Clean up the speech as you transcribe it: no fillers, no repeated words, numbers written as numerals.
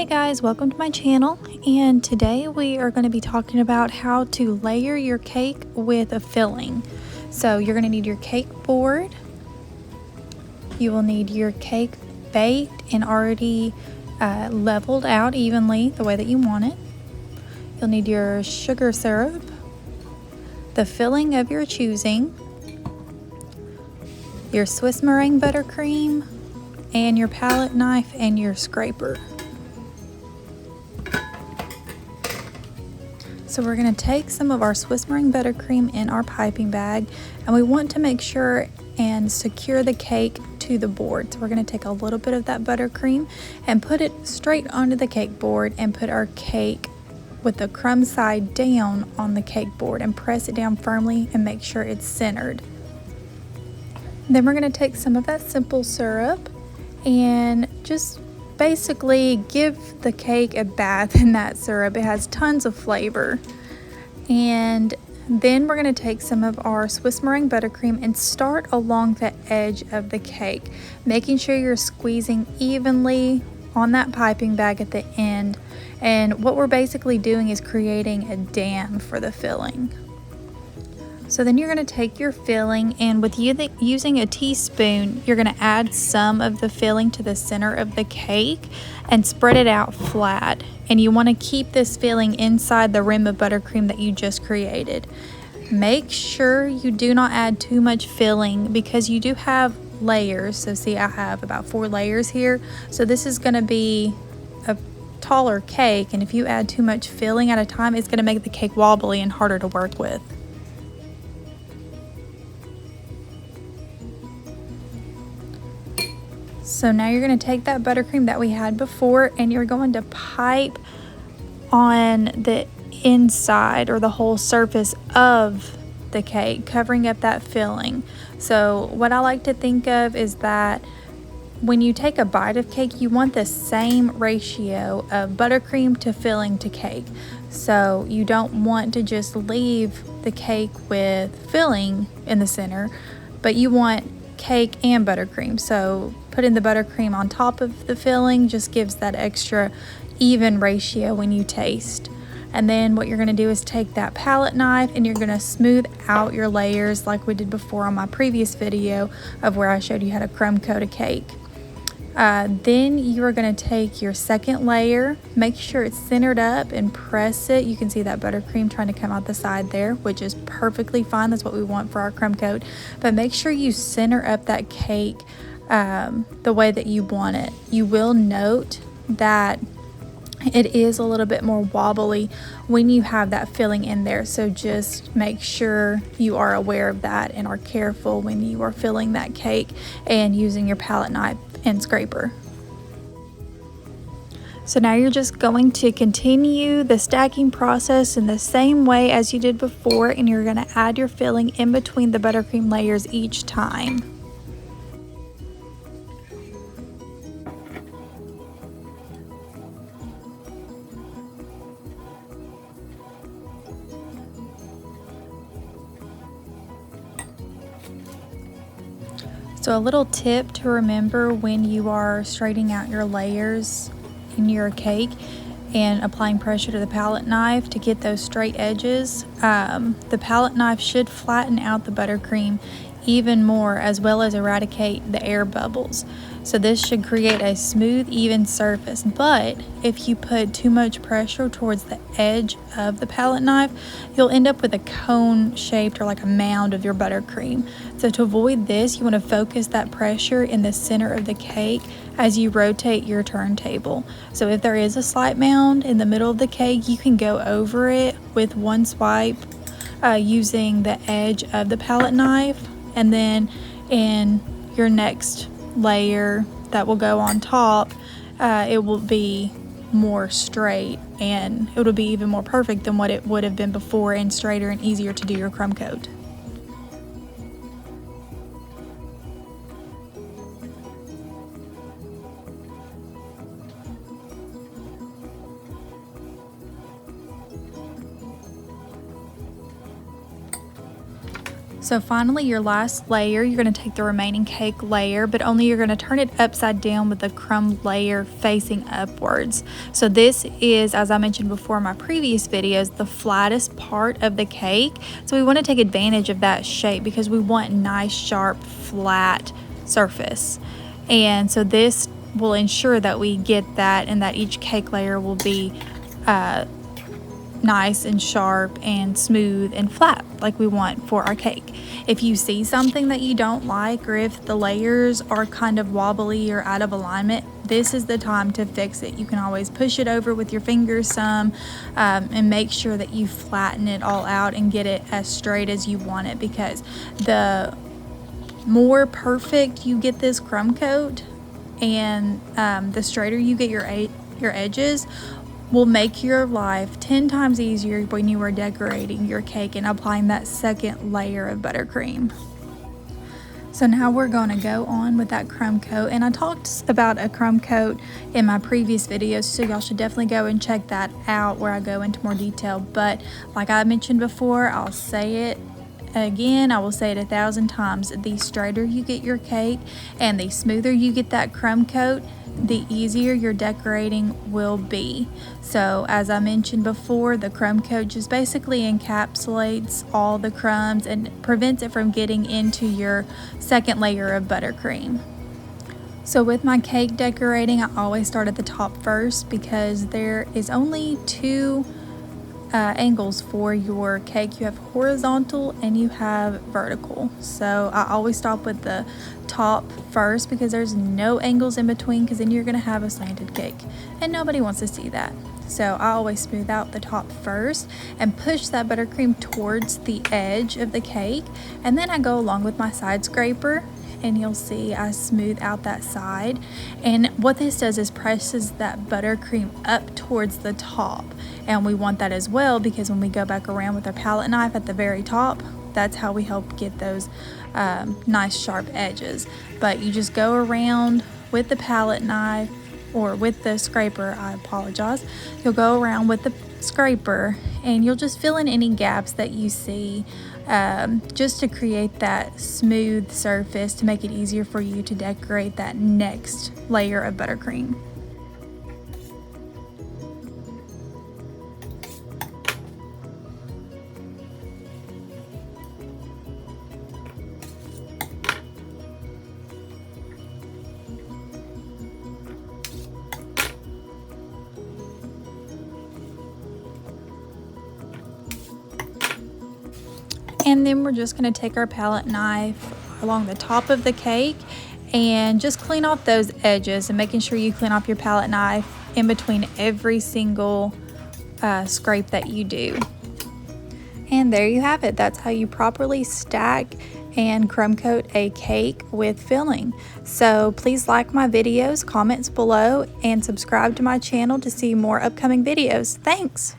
Hey guys, welcome to my channel, and today we are going to be talking about how to layer your cake with a filling. So you're going to need your cake board, you will need your cake baked and already leveled out evenly the way that you want it. You'll need your sugar syrup, the filling of your choosing, your Swiss meringue buttercream, and your palette knife and your scraper. So we're going to take some of our Swiss meringue buttercream in our piping bag, and we want to make sure and secure the cake to the board. So we're going to take a little bit of that buttercream and put it straight onto the cake board and put our cake with the crumb side down on the cake board and press it down firmly and make sure it's centered. Then we're going to take some of that simple syrup and just basically give the cake a bath in that syrup. It has tons of flavor. And then we're going to take some of our Swiss meringue buttercream and start along the edge of the cake, making sure you're squeezing evenly on that piping bag at the end. And what we're basically doing is creating a dam for the filling. So then you're going to take your filling, and with using a teaspoon, you're going to add some of the filling to the center of the cake and spread it out flat. And you want to keep this filling inside the rim of buttercream that you just created. Make sure you do not add too much filling because you do have layers. So see, I have about 4 layers here. So this is going to be a taller cake, and if you add too much filling at a time, it's going to make the cake wobbly and harder to work with. So now you're going to take that buttercream that we had before and you're going to pipe on the inside or the whole surface of the cake, covering up that filling. So what I like to think of is that when you take a bite of cake, you want the same ratio of buttercream to filling to cake. So you don't want to just leave the cake with filling in the center, but you want cake and buttercream. So putting the buttercream on top of the filling just gives that extra even ratio when you taste. And then what you're going to do is take that palette knife and you're going to smooth out your layers like we did before on my previous video of where I showed you how to crumb coat a cake. Then you are going to take your second layer, make sure it's centered up and press it. You can see that buttercream trying to come out the side there, which is perfectly fine. That's what we want for our crumb coat. But make sure you center up that cake the way that you want it. You will note that it is a little bit more wobbly when you have that filling in there. So just make sure you are aware of that and are careful when you are filling that cake and using your palette knife and scraper. So now you're just going to continue the stacking process in the same way as you did before, and you're going to add your filling in between the buttercream layers each time. So a little tip to remember when you are straightening out your layers in your cake and applying pressure to the palette knife to get those straight edges, the palette knife should flatten out the buttercream even more, as well as eradicate the air bubbles. So this should create a smooth, even surface. But if you put too much pressure towards the edge of the palette knife, you'll end up with a cone shaped or like a mound of your buttercream. So to avoid this, you want to focus that pressure in the center of the cake as you rotate your turntable. So if there is a slight mound in the middle of the cake, you can go over it with one swipe using the edge of the palette knife, and then in your next layer that will go on top, it will be more straight and it will be even more perfect than what it would have been before, and straighter and easier to do your crumb coat. So finally, your last layer, you're going to take the remaining cake layer, but only you're going to turn it upside down with the crumb layer facing upwards. So this is, as I mentioned before in my previous videos, the flattest part of the cake. So we want to take advantage of that shape because we want nice, sharp, flat surface. And so this will ensure that we get that and that each cake layer will be nice and sharp and smooth and flat like we want for our cake. If you see something that you don't like, or if the layers are kind of wobbly or out of alignment, this is the time to fix it. You can always push it over with your fingers some and make sure that you flatten it all out and get it as straight as you want it, because the more perfect you get this crumb coat and the straighter you get your edges, will make your life 10 times easier when you are decorating your cake and applying that second layer of buttercream. So now we're going to go on with that crumb coat, and I talked about a crumb coat in my previous videos, so y'all should definitely go and check that out where I go into more detail. But like I mentioned before, I'll say it again, I will say it 1,000 times, the straighter you get your cake and the smoother you get that crumb coat, the easier your decorating will be. So as I mentioned before, the crumb coat just basically encapsulates all the crumbs and prevents it from getting into your second layer of buttercream. So with my cake decorating, I always start at the top first because there is only two angles for your cake. You have horizontal and you have vertical. So I always stop with the top first because there's no angles in between, because then you're going to have a slanted cake and nobody wants to see that. So I always smooth out the top first and push that buttercream towards the edge of the cake, and then I go along with my side scraper, and you'll see I smooth out that side. And what this does is presses that buttercream up towards the top, and we want that as well because when we go back around with our palette knife at the very top, that's how we help get those nice sharp edges. But you just go around with the palette knife, or with the scraper, I apologize. You'll go around with the scraper and you'll just fill in any gaps that you see, just to create that smooth surface to make it easier for you to decorate that next layer of buttercream. And then we're just going to take our palette knife along the top of the cake and just clean off those edges, and making sure you clean off your palette knife in between every single scrape that you do. And there you have it. That's how you properly stack and crumb coat a cake with filling. So please like my videos, comments below, and subscribe to my channel to see more upcoming videos. Thanks.